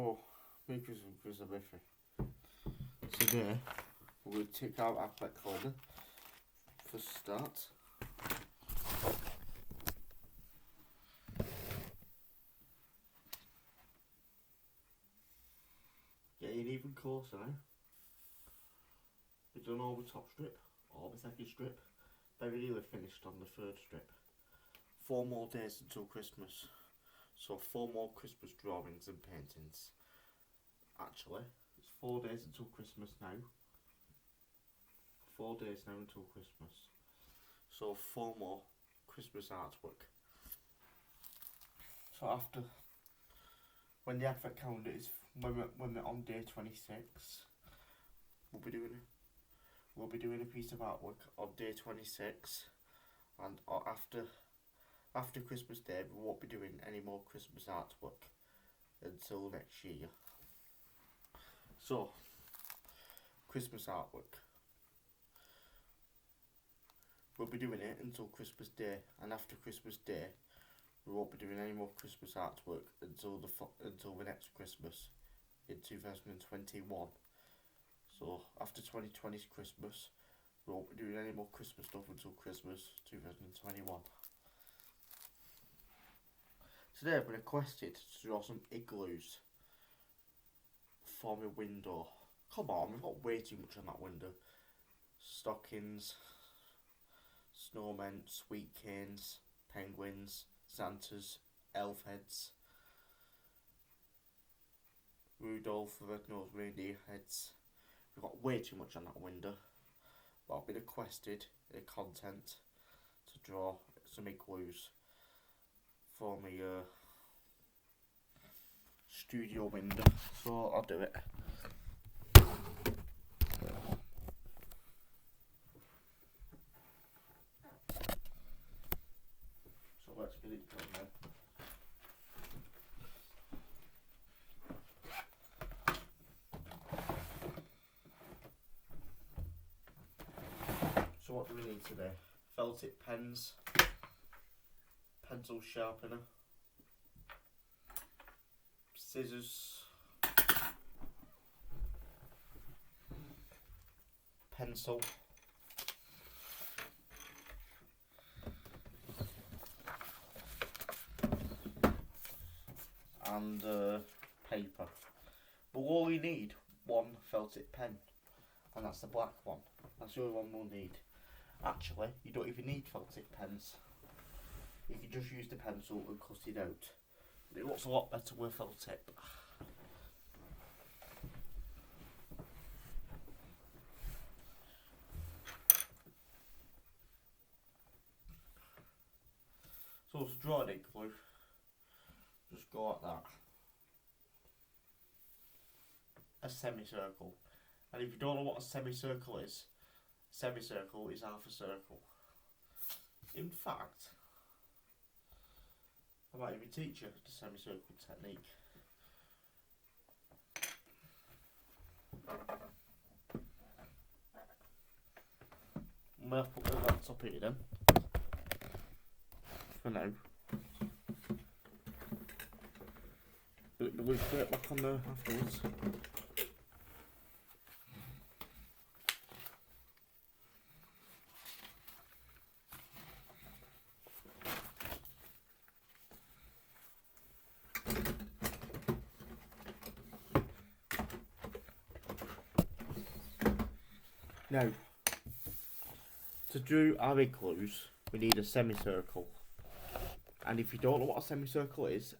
Oh, Merry Christmas, birthday. Today, we're going to take out our back calendar for start. Getting even closer now. We've done all the top strip, all the second strip, very nearly finished on the third strip. 4 more days until Christmas. So 4 more Christmas drawings and paintings. Actually, it's 4 days until Christmas now. 4 days now until Christmas. So 4 more Christmas artwork. So after, when the advent calendar is, when we're on day 26, we'll be doing a piece of artwork on day 26, and after Christmas Day we won't be doing any more Christmas artwork until next year. So, Christmas artwork. We'll be doing it until Christmas Day, and after Christmas Day we won't be doing any more Christmas artwork until the next Christmas in 2021. So after 2020's Christmas, we won't be doing any more Christmas stuff until Christmas 2021. Today I've been requested to draw some igloos for my window. Come on, we've got way too much on that window. Stockings, snowmen, sweet canes, penguins, Santas, elf heads, Rudolph the Red-Nosed Reindeer heads. We've got way too much on that window, but I've been requested a content to draw some igloos for my studio window, so I'll do it. So let's get it done now. So what do we need today? Felt tip pens, pencil sharpener, scissors, pencil, and paper. But we'll only need one felt tip pen, and that's the black one. That's the only one we'll need. Actually, you don't even need felt tip pens. You can just use the pencil and cut it out. But it looks a lot better with felt tip. So to draw an igloo, just go like that. A semicircle. And if you don't know what a semicircle is half a circle. In fact, I might even teach you the semicircle technique. I'm going to put the laptop here then, for now. We'll get back on there afterwards. Now, to do our igloos, we need a semicircle. And if you don't know what a semicircle is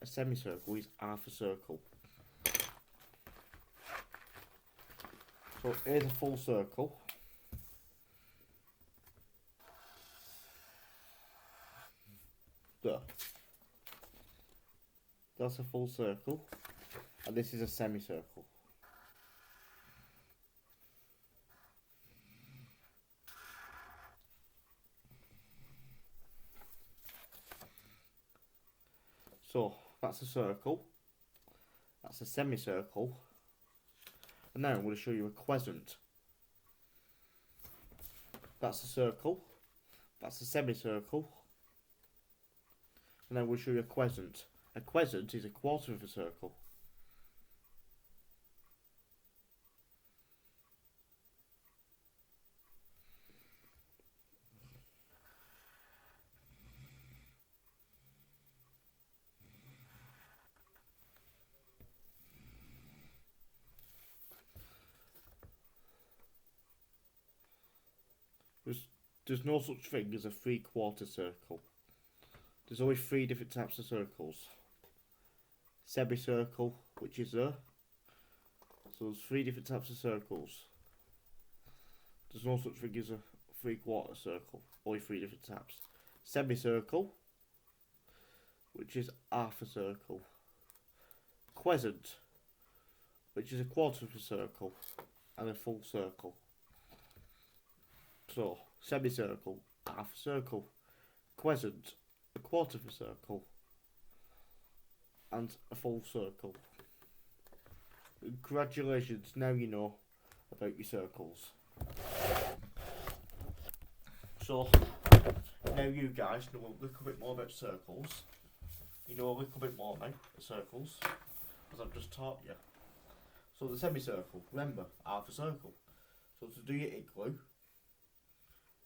half a circle. So here's a full circle. There. That's a full circle. And this is a semicircle. So that's a circle, that's a semicircle, and now I'm going to show you a quadrant. That's a circle, that's a semicircle, and then we'll show you a quadrant. A quadrant is a quarter of a circle. There's no such thing as a 3/4 circle. There's only 3 different types of circles. Semicircle, which is there. So there's 3 different types of circles. There's no such thing as a 3/4 circle. Only 3 different types. Semicircle, which is half a circle. Crescent, which is a quarter of a circle, and a full circle. So, semicircle, half a circle. Crescent, a quarter of a circle, and a full circle. Congratulations, now you know about your circles. So, now you guys know a little bit more about circles. You know a little bit more now about circles, as I've just taught you. So the semicircle, remember, half a circle. So to do your igloo,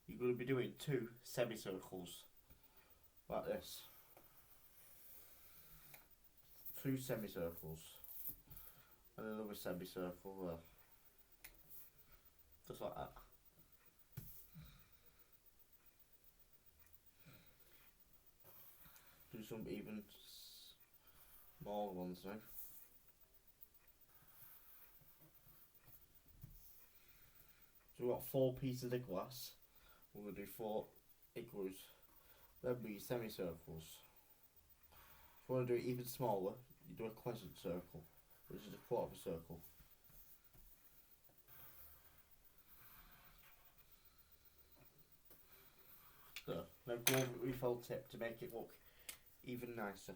you're going to be doing 2 semicircles, like this. 2 semicircles, and another semicircle there. Just like that. Do some even smaller ones now. So we've got 4 pieces of glass. We're going to do 4 igloos. Then be semicircles. If you want to do it even smaller, you do a crescent circle, which is a quarter of a circle. So, now go over it with your felt tip to make it look even nicer.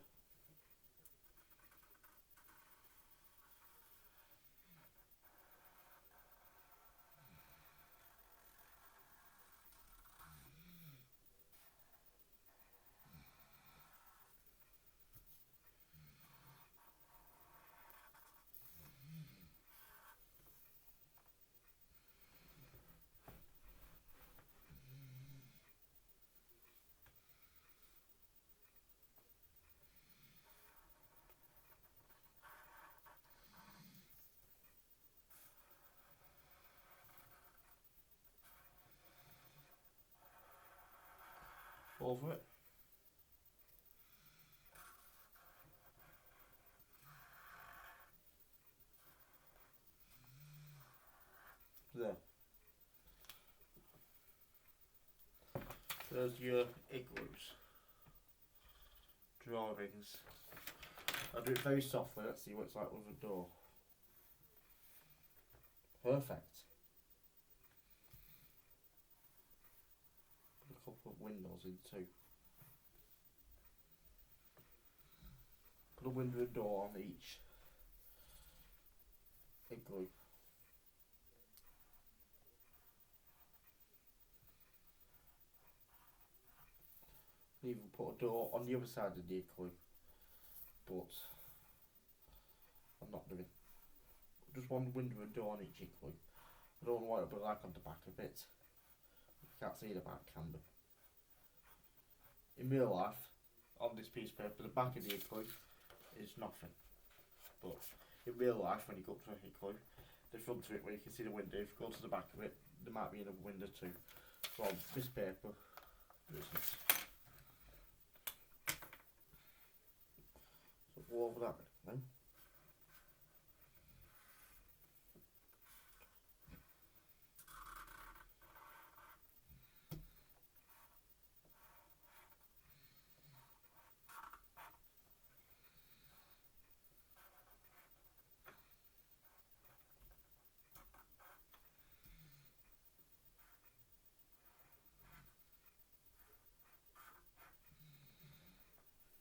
Over it. There. There's your igloos. Drawings. I'll do it very softly, let's see what it's like with a door. Perfect. Put a couple of windows in too. Put a window and door on each igloo. Even put a door on the other side of the igloo, but I'm not doing. Just one window and door on each igloo. I don't know what it'll be like on the back of it. You can't see the back, can you? In real life, on this piece of paper, the back of the igloo is nothing. But in real life, when you go up to an igloo, the front of it where you can see the window, if you go to the back of it, there might be another window too. So on this paper, there isn't. So go over that now.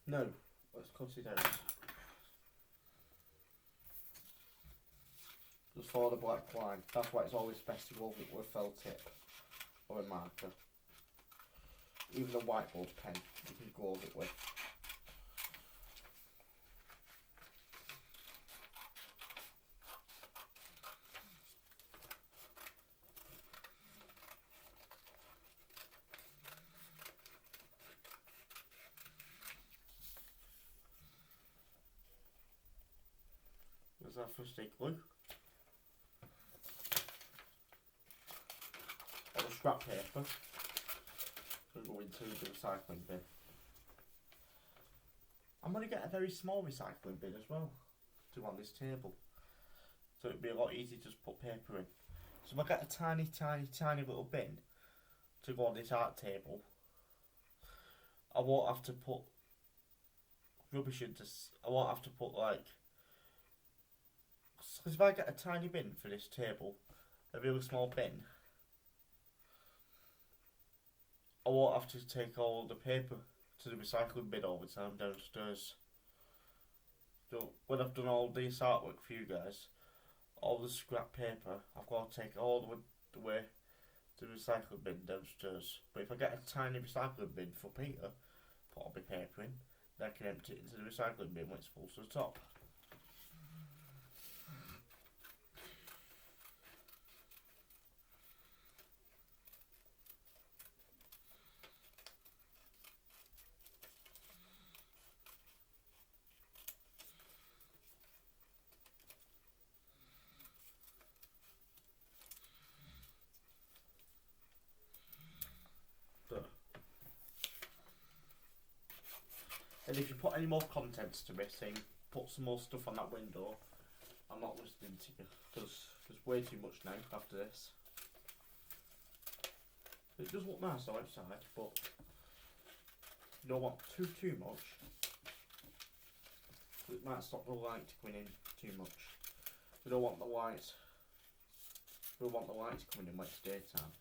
No, let's cut it out. Just follow the black line. That's why it's always best to go over it with a felt tip or a marker. Even a whiteboard pen you can go over it with. There's our first igloo. I'll just scrap paper will go into the recycling bin. I'm going to get a very small recycling bin as well to on this table, so it'll be a lot easier to just put paper in. So if I get a tiny little bin to go on this art table, I won't have to put rubbish into. I won't have to put like. Because if I get a tiny bin for this table, a really small bin, I won't have to take all the paper to the recycling bin all the time downstairs. So when I've done all this artwork for you guys, all the scrap paper, I've got to take it all the way to the recycling bin downstairs. But if I get a tiny recycling bin for Peter, put all my paper in, then I can empty it into the recycling bin when it's full to the top. And if you put any more contents to me, saying put some more stuff on that window, I'm not listening to you, because there's way too much now after this. It does look nice outside, but you don't want too much. It might stop the light coming in too much. We don't want the lights. We want the lights coming in when it's daytime.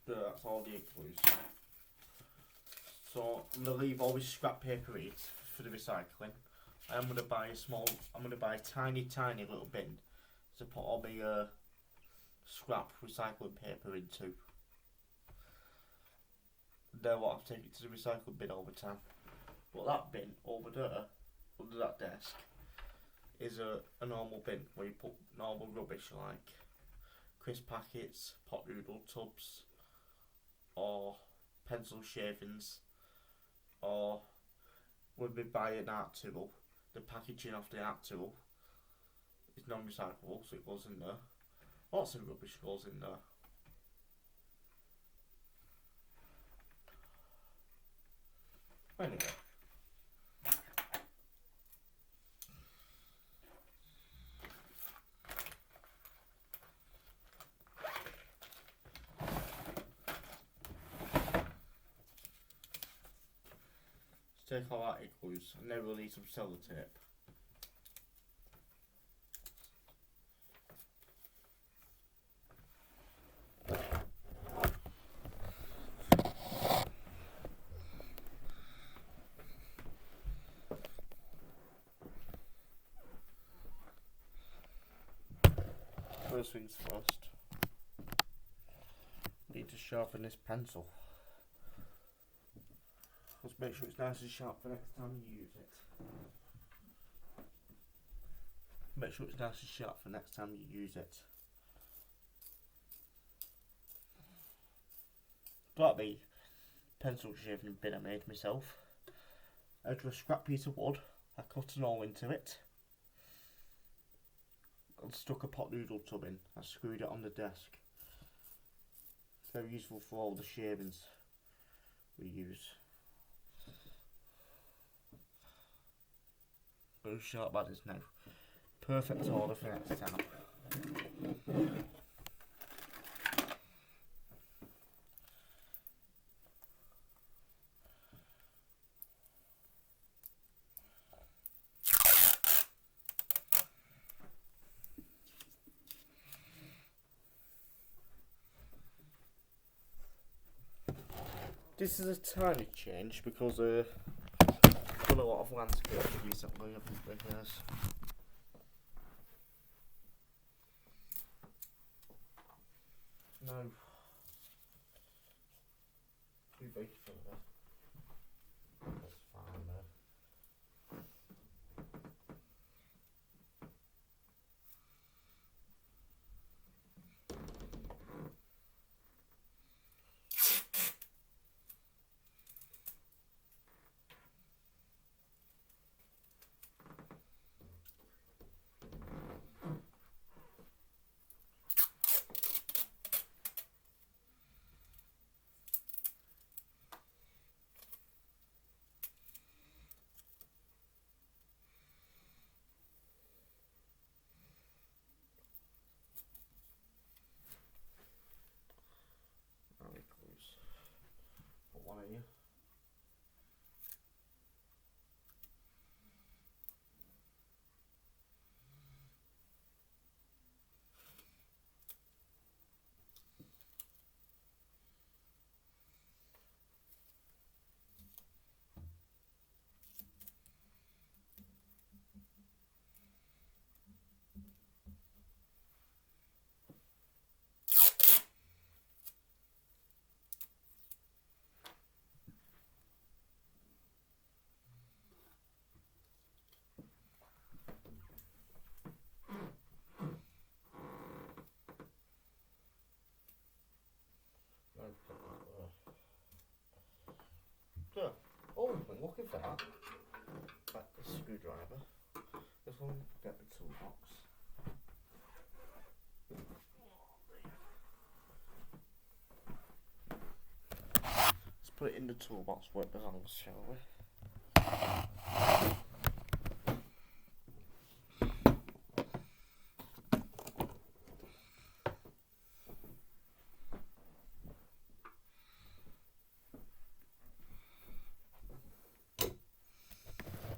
That's all the igloos. So I'm gonna leave all this scrap paper in for the recycling. I'm gonna buy a tiny little bin to put all my scrap recycling paper into. Then what, I'll take it to the recycling bin all the time. But that bin over there, under that desk, is a normal bin where you put normal rubbish like crisp packets, pot noodle tubs, or pencil shavings, or when we buy an art tool, the packaging of the art tool is non-recyclable, so it goes in there. Lots of rubbish goes in there. Anyway. Take all that igloos and then we'll need some sellotape. First things first, need to sharpen this pencil. Let's make sure it's nice and sharp for next time you use it. Make sure it's nice and sharp for next time you use it. Like the pencil shaving bin I made myself. I drew a scrap piece of wood, I cut an hole into it, and stuck a pot noodle tub in. I screwed it on the desk. It's very useful for all the shavings we use. How sharp that is now. Perfect order for next time. This is a tiny change because I've done a lot of landscape recently, haven't we, guys? No. Too big for that. are you? So, oh, I'm looking for that. Like the screwdriver. This one, get the toolbox. Let's put it in the toolbox where it belongs, shall we?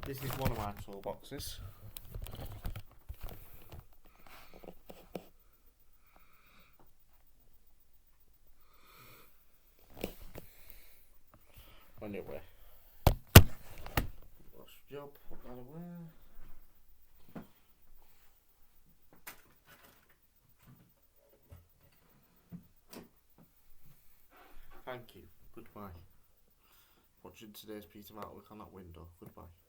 This is one of my toolboxes. Anyway, last job, put that away. Thank you. Goodbye. Watching today's piece of artwork on that window. Goodbye.